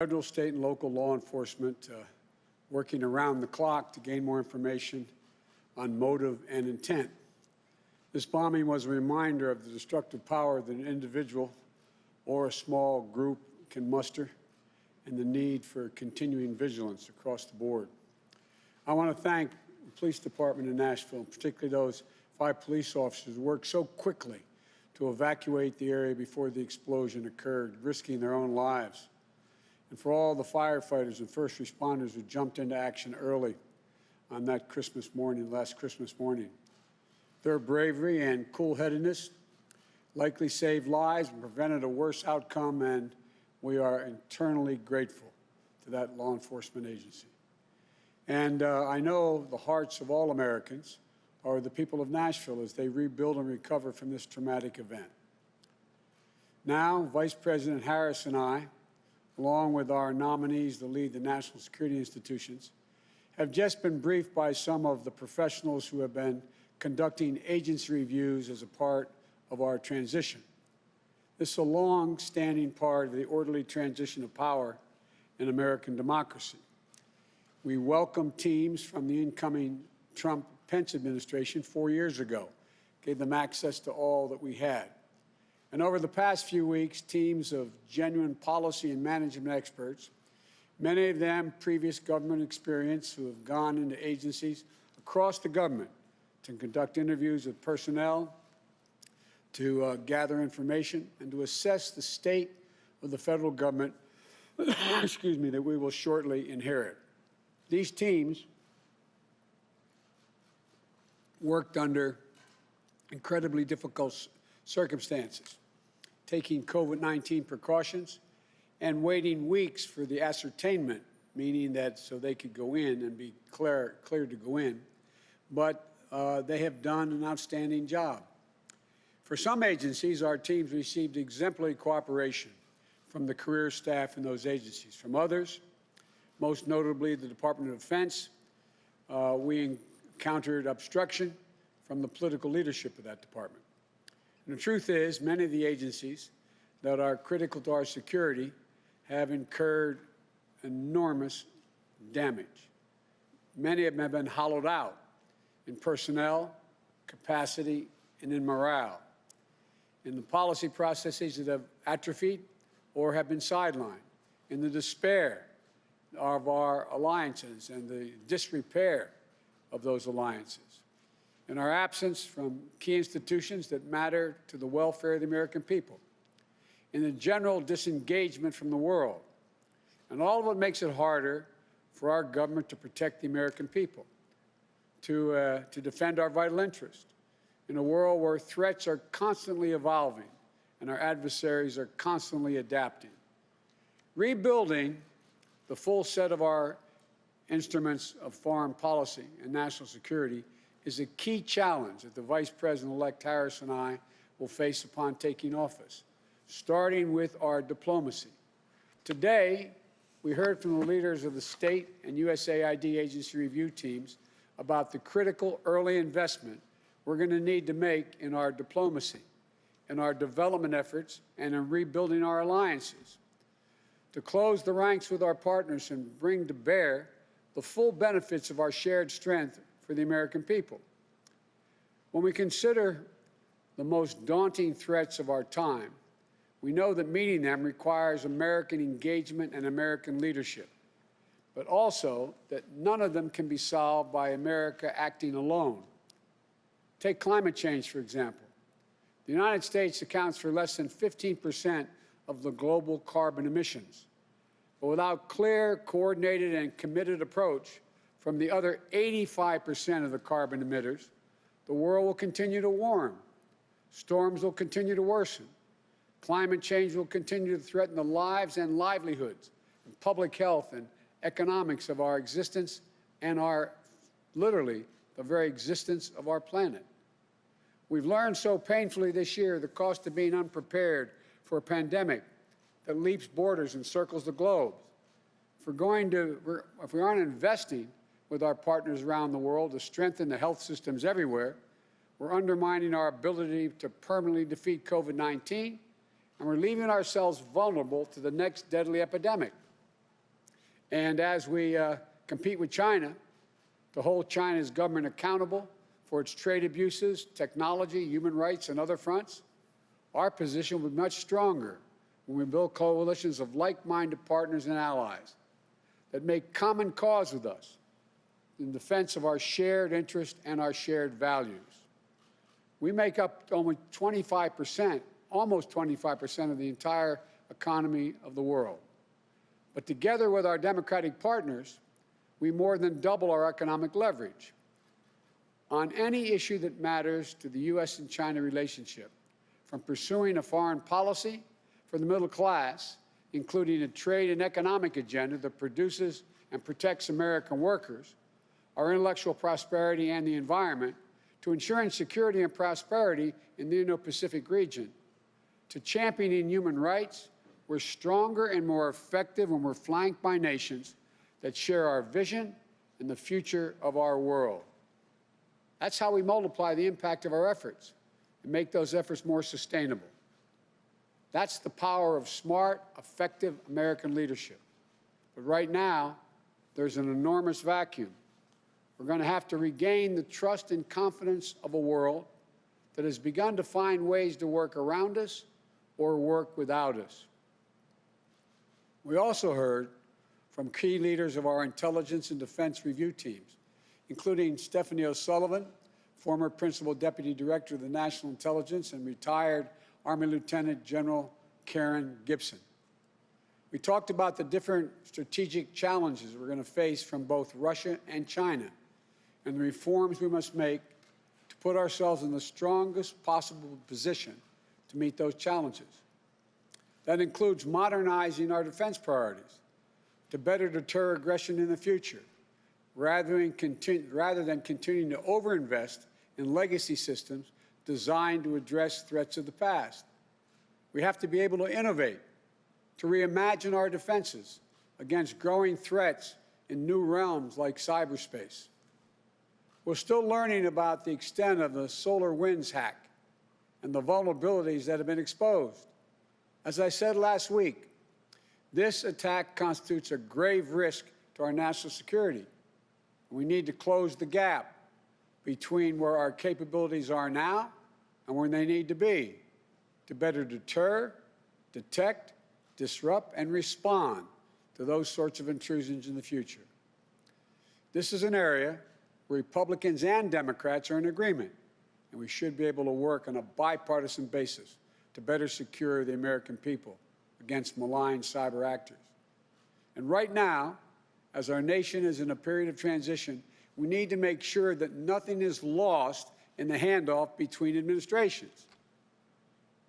Federal, state, and local law enforcement working around the clock to gain more information on motive and intent. This bombing was a reminder of the destructive power that an individual or a small group can muster and the need for continuing vigilance across the board. I want to thank the police department in Nashville, particularly those 5 police officers who worked so quickly to evacuate the area before the explosion occurred, risking their own lives. And for all the firefighters and first responders who jumped into action early on that last Christmas morning. Their bravery and cool-headedness likely saved lives and prevented a worse outcome, and we are eternally grateful to that law enforcement agency. And I know the hearts of all Americans are the people of Nashville as they rebuild and recover from this traumatic event. Now, Vice President Harris and I, along with our nominees to lead the national security institutions, have just been briefed by some of the professionals who have been conducting agency reviews as a part of our transition. This is a long-standing part of the orderly transition of power in American democracy. We welcomed teams from the incoming Trump-Pence administration 4 years ago, gave them access to all that we had. And over the past few weeks, teams of genuine policy and management experts, many of them previous government experience, who have gone into agencies across the government to conduct interviews with personnel, to gather information, and to assess the state of the federal government excuse me, that we will shortly inherit. These teams worked under incredibly difficult circumstances, taking COVID-19 precautions and waiting weeks for the ascertainment, meaning that so they could go in and be cleared to go in. But they have done an outstanding job. For some agencies, our teams received exemplary cooperation from the career staff in those agencies. From others, most notably the Department of Defense, we encountered obstruction from the political leadership of that department. And the truth is, many of the agencies that are critical to our security have incurred enormous damage. Many of them have been hollowed out in personnel, capacity, and in morale, in the policy processes that have atrophied or have been sidelined, in the despair of our alliances and the disrepair of those alliances, in our absence from key institutions that matter to the welfare of the American people, in the general disengagement from the world. And all of it makes it harder for our government to protect the American people, to defend our vital interests in a world where threats are constantly evolving and our adversaries are constantly adapting. Rebuilding the full set of our instruments of foreign policy and national security is a key challenge that the Vice President-elect Harris and I will face upon taking office, starting with our diplomacy. Today, we heard from the leaders of the state and USAID agency review teams about the critical early investment we're going to need to make in our diplomacy, in our development efforts, and in rebuilding our alliances, to close the ranks with our partners and bring to bear the full benefits of our shared strength for the American people. When we consider the most daunting threats of our time, we know that meeting them requires American engagement and American leadership, but also that none of them can be solved by America acting alone. Take climate change, for example. The United States accounts for less than 15% of the global carbon emissions. But without clear, coordinated, and committed approach from the other 85% of the carbon emitters, the world will continue to warm. Storms will continue to worsen. Climate change will continue to threaten the lives and livelihoods, and public health and economics of our existence and literally, the very existence of our planet. We've learned so painfully this year the cost of being unprepared for a pandemic that leaps borders and circles the globe. If we aren't investing with our partners around the world to strengthen the health systems everywhere, we're undermining our ability to permanently defeat COVID-19, and we're leaving ourselves vulnerable to the next deadly epidemic. And as we compete with China to hold China's government accountable for its trade abuses, technology, human rights, and other fronts, our position will be much stronger when we build coalitions of like-minded partners and allies that make common cause with us in defense of our shared interest and our shared values. We make up almost 25% of the entire economy of the world. But together with our democratic partners, we more than double our economic leverage. On any issue that matters to the U.S. and China relationship, from pursuing a foreign policy for the middle class, including a trade and economic agenda that produces and protects American workers, our intellectual prosperity and the environment, to ensuring security and prosperity in the Indo-Pacific region, to championing human rights, we're stronger and more effective when we're flanked by nations that share our vision and the future of our world. That's how we multiply the impact of our efforts and make those efforts more sustainable. That's the power of smart, effective American leadership. But right now, there's an enormous vacuum. We're going to have to regain the trust and confidence of a world that has begun to find ways to work around us or work without us. We also heard from key leaders of our intelligence and defense review teams, including Stephanie O'Sullivan, former Principal Deputy Director of the National Intelligence, and retired Army Lieutenant General Karen Gibson. We talked about the different strategic challenges we're going to face from both Russia and China, and the reforms we must make to put ourselves in the strongest possible position to meet those challenges. That includes modernizing our defense priorities to better deter aggression in the future, rather than continuing to overinvest in legacy systems designed to address threats of the past. We have to be able to innovate, to reimagine our defenses against growing threats in new realms like cyberspace. We're still learning about the extent of the SolarWinds hack and the vulnerabilities that have been exposed. As I said last week, this attack constitutes a grave risk to our national security. We need to close the gap between where our capabilities are now and where they need to be to better deter, detect, disrupt, and respond to those sorts of intrusions in the future. This is an area where Republicans and Democrats are in agreement, and we should be able to work on a bipartisan basis to better secure the American people against malign cyber actors. And right now, as our nation is in a period of transition, we need to make sure that nothing is lost in the handoff between administrations.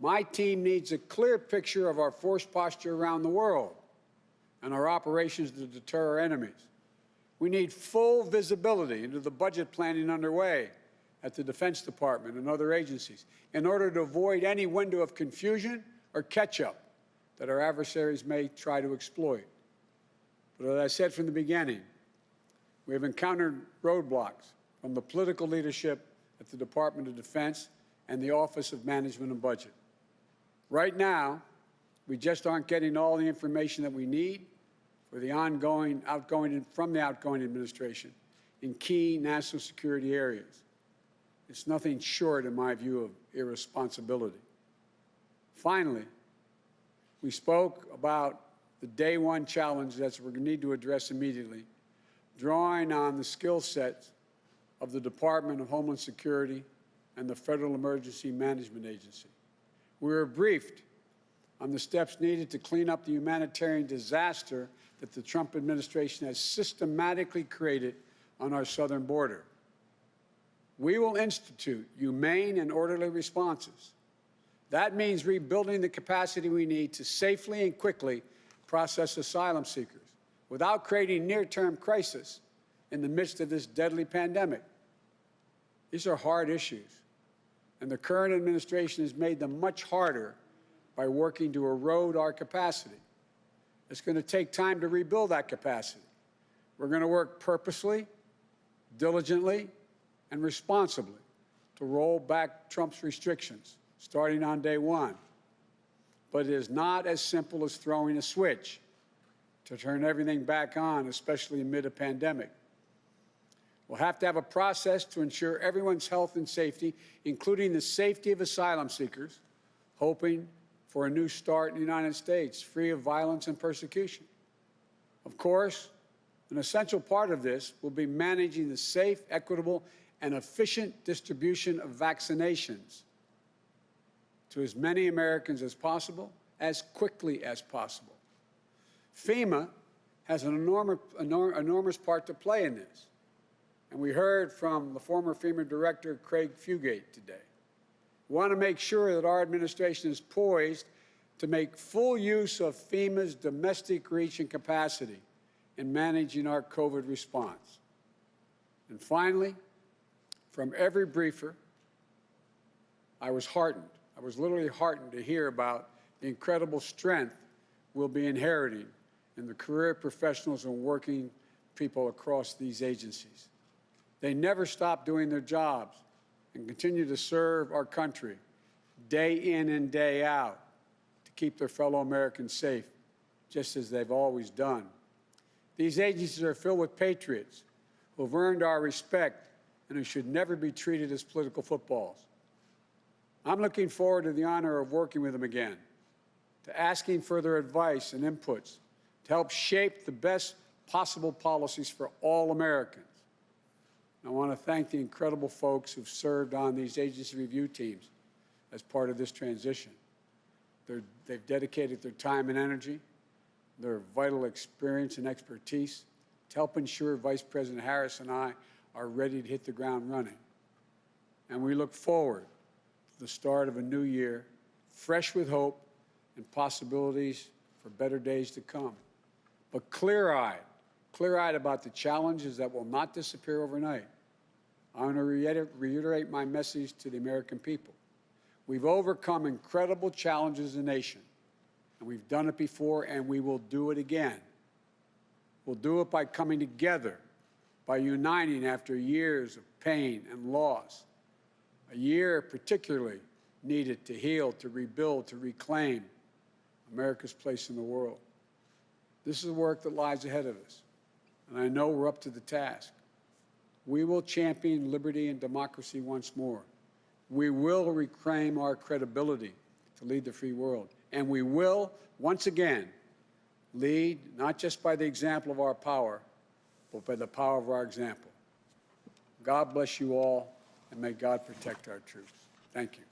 My team needs a clear picture of our force posture around the world and our operations to deter our enemies. We need full visibility into the budget planning underway at the Defense Department and other agencies in order to avoid any window of confusion or catch-up that our adversaries may try to exploit. But as I said from the beginning, we have encountered roadblocks from the political leadership at the Department of Defense and the Office of Management and Budget. Right now, we just aren't getting all the information that we need for the outgoing administration in key national security areas. It's nothing short, in my view, of irresponsibility. Finally, we spoke about the day one challenge that we're going to need to address immediately, drawing on the skill sets of the Department of Homeland Security and the Federal Emergency Management Agency. We were briefed on the steps needed to clean up the humanitarian disaster that the Trump administration has systematically created on our southern border. We will institute humane and orderly responses. That means rebuilding the capacity we need to safely and quickly process asylum seekers without creating near-term crisis in the midst of this deadly pandemic. These are hard issues, and the current administration has made them much harder by working to erode our capacity. It's going to take time to rebuild that capacity. We're going to work purposely, diligently, and responsibly to roll back Trump's restrictions starting on day one. But it is not as simple as throwing a switch. to turn everything back on, especially amid a pandemic. We'll have to have a process to ensure everyone's health and safety, including the safety of asylum seekers, hoping for a new start in the United States, free of violence and persecution. Of course, an essential part of this will be managing the safe, equitable, and efficient distribution of vaccinations to as many Americans as possible, as quickly as possible. FEMA has an enormous part to play in this. And we heard from the former FEMA director, Craig Fugate, today. We want to make sure that our administration is poised to make full use of FEMA's domestic reach and capacity in managing our COVID response. And finally, from every briefer, I was heartened. I was literally heartened to hear about the incredible strength we'll be inheriting in the career professionals and working people across these agencies. They never stop doing their jobs and continue to serve our country day in and day out to keep their fellow Americans safe, just as they've always done. These agencies are filled with patriots who have earned our respect and who should never be treated as political footballs. I'm looking forward to the honor of working with them again, to asking for their advice and inputs to help shape the best possible policies for all Americans. I want to thank the incredible folks who've served on these agency review teams as part of this transition. They've dedicated their time and energy, their vital experience and expertise to help ensure Vice President Harris and I are ready to hit the ground running. And we look forward to the start of a new year, fresh with hope and possibilities for better days to come. But clear-eyed about the challenges that will not disappear overnight. I want to reiterate my message to the American people. We've overcome incredible challenges as a nation, and we've done it before, and we will do it again. We'll do it by coming together, by uniting after years of pain and loss, a year particularly needed to heal, to rebuild, to reclaim America's place in the world. This is the work that lies ahead of us, and I know we're up to the task. We will champion liberty and democracy once more. We will reclaim our credibility to lead the free world. And we will, once again, lead not just by the example of our power, but by the power of our example. God bless you all, and may God protect our troops. Thank you.